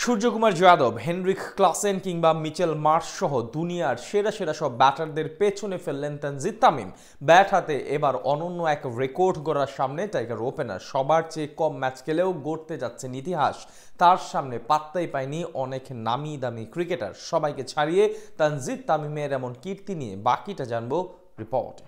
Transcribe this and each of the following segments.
Suryakumar Yadav, Henrique Klaasen কিংবা Mitchell Marsh সহ দুনিয়ার সেরা সেরা সব ব্যাটারদের পেছনে ফেললেন তানজিদ তামিম। ব্যাট হাতে এবার অনন্য এক রেকর্ড গড়ার সামনে টাইগার ওপেনার সবার চেয়ে কম ম্যাচ খেলেও গড়তে যাচ্ছেন ইতিহাস। তার সামনে পাত্তাই পায়নি অনেক নামি দামি ক্রিকেটার। সবাইকে ছাড়িয়ে তানজিদ তামিমের এমন কীর্তি নিয়ে বাকিটা জানবো রিপোর্টে।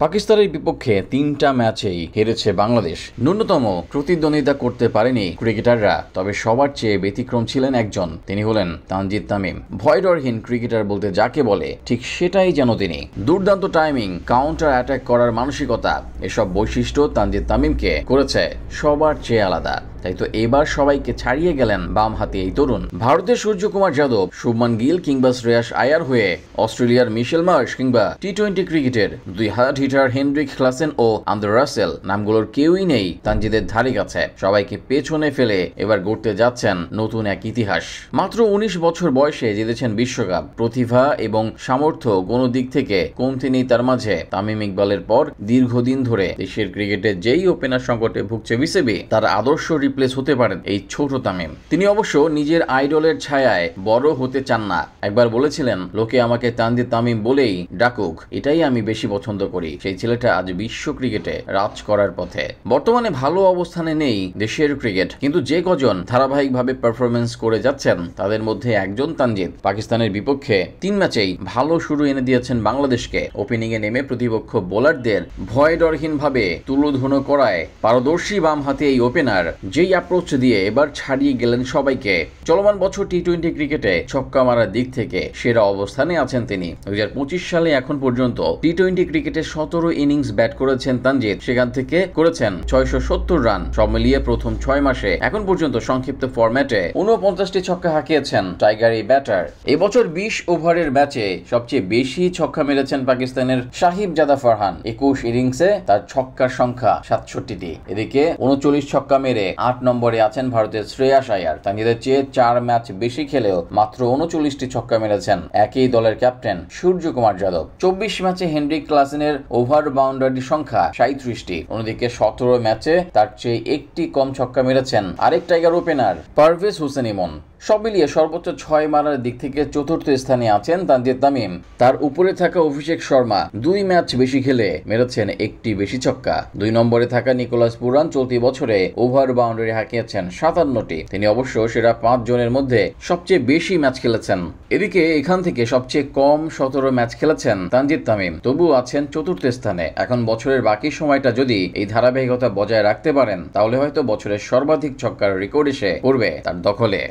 পাকিস্তানের বিপক্ষে ৩টা ম্যাচেই হেরেছে বাংলাদেশ। ন্যূনতম প্রতিদ্বন্দ্বিতা করতে পারেনি ক্রিকেটাররা, তবে সবার চেয়ে ব্যতিক্রম ছিলেন একজন, তিনি হলেন তানজিদ তামিম। ভয়ডরহীন ক্রিকেটার বলতে যাকে বলে ঠিক সেটাই যেন তিনি। দুর্দান্ত টাইমিং, কাউন্টার অ্যাটাক করার মানসিকতা, এসব বৈশিষ্ট্য তানজিদ তামিমকে করেছে সবার চেয়ে আলাদা। তাই তো এবার সবাইকে ছাড়িয়ে গেলেন বাম হাতি এই তরুণ। ভারতের সূর্যকুমার যাদব, শুভমান গিল কিংবা শ্রেয়াস আয়ার হয়ে অস্ট্রেলিয়ার মিশেল মার্শ কিংবা টি-20 ক্রিকেটের দুই হাত হিটার হেনরিক ক্লাসেন ও আন্দ্রে রাসেল নামগুলোর কেউই নেই তানজিদের ধারে কাছে। সবাইকে পেছনে ফেলে এবার গড়তে যাচ্ছেন নতুন এক ইতিহাস। মাত্র ১৯ বছর বয়সে জিতেছেন বিশ্বকাপ। প্রতিভা এবং সামর্থ্য কোনো দিক থেকে কমতি নেই তার মাঝে। তামিম ইকবালের পর দীর্ঘদিন ধরে দেশের ক্রিকেটে যেই ওপেনার সংকটে ভুগছে বিসিবি, তার আদর্শ রিপ্লেস হতে পারেন এই ছোট তামিম। তিনি অবশ্য নিজের আইডলের ছায়ায় বড় হতে চান না। একবার বলেছিলেন, লোকে আমাকে তানজিদ তামিম বলেই ডাকুক, এটাই আমি বেশি পছন্দ করি। সেই ছেলেটা আজ বিশ্ব ক্রিকেটে রাজ করার পথে। বর্তমানে ভালো অবস্থানে নেই দেশের ক্রিকেট, কিন্তু যে কজন ধারাবাহিকভাবে পারফরমেন্স করে যাচ্ছেন তাদের মধ্যে একজন তানজিদ। পাকিস্তানের বিপক্ষে ৩ ম্যাচেই ভালো শুরু এনে দিয়েছেন বাংলাদেশকে। ওপেনিং এ নেমে প্রতিপক্ষ বোলারদের ভয়ডরহীনভাবে তুলোধুনো করায় পারদর্শী বাম হাতে এই ওপেনার যেই অ্যাপ্রোচ দিয়ে এবার ছাড়িয়ে গেলেন সবাইকে। চলমান বছর টি-20 ক্রিকেটে ছক্কা মারার দিক থেকে সেরা অবস্থানে আছেন তিনি। ২০২৫ সালে এখন পর্যন্ত টি-20 ক্রিকেটে ১৭ ইনিংস ব্যাট করেছেন তানজিদ, সেখান থেকে করেছেন ৬৭০ রান। সব মিলিয়ে প্রথম ৬ মাসে এখন পর্যন্ত সংক্ষিপ্ত ফরম্যাটে ৪৯টি ছক্কা হাঁকিয়েছেন টাইগার এই ব্যাটার। এবছর ২০ ওভারের ম্যাচে সবচেয়ে বেশি ছক্কা মেরেছেন পাকিস্তানের সাহিবজাদা ফারহান। ২১ ইনিংসে তার ছক্কার সংখ্যা ৬৭টি। এদিকে ৩৯ ছক্কা মেরে ৮ নম্বরে আছেন ভারতের শ্রেয়াস আয়ার। তানজিদের চেয়ে ৪ ম্যাচ বেশি খেলেও মাত্র ৩৯টি ছক্কা মেরেছেন একই দলের ক্যাপ্টেন সূর্যকুমার যাদব। ২৪ ম্যাচে হেনরিক ক্লাসেনের ওভার বাউন্ডারি সংখ্যা ৩৭টি। অন্যদিকে ১৭ ম্যাচে তার চেয়ে একটি কম ছক্কা মেরেছেন আরেক টাইগার ওপেনার পারভেজ হোসেন ইমন। সব মিলিয়ে সর্বোচ্চ ৬ মারার দিক থেকে চতুর্থ স্থানে আছেন তানজিদ তামিম। তার উপরে থাকা অভিষেক শর্মা ২ ম্যাচ বেশি খেলে মেরেছেন একটি বেশি ছক্কা। ২ নম্বরে থাকা নিকোলাস পুরান চলতি বছরে ওভার বাউন্ডারি হাঁকিয়েছেন ৫৭টি। তিনি অবশ্য সেরা ৫ জনের মধ্যে সবচেয়ে বেশি ম্যাচ খেলেছেন। এদিকে এখান থেকে সবচেয়ে কম ১৭ ম্যাচ খেলেছেন তানজিদ তামিম, তবুও আছেন চতুর্থ স্থানে। এখন বছরের বাকি সময়টা যদি এই ধারাবাহিকতা বজায় রাখতে পারেন, তাহলে হয়তো বছরের সর্বাধিক ছক্কার রেকর্ড এসে পড়বে তার দখলে।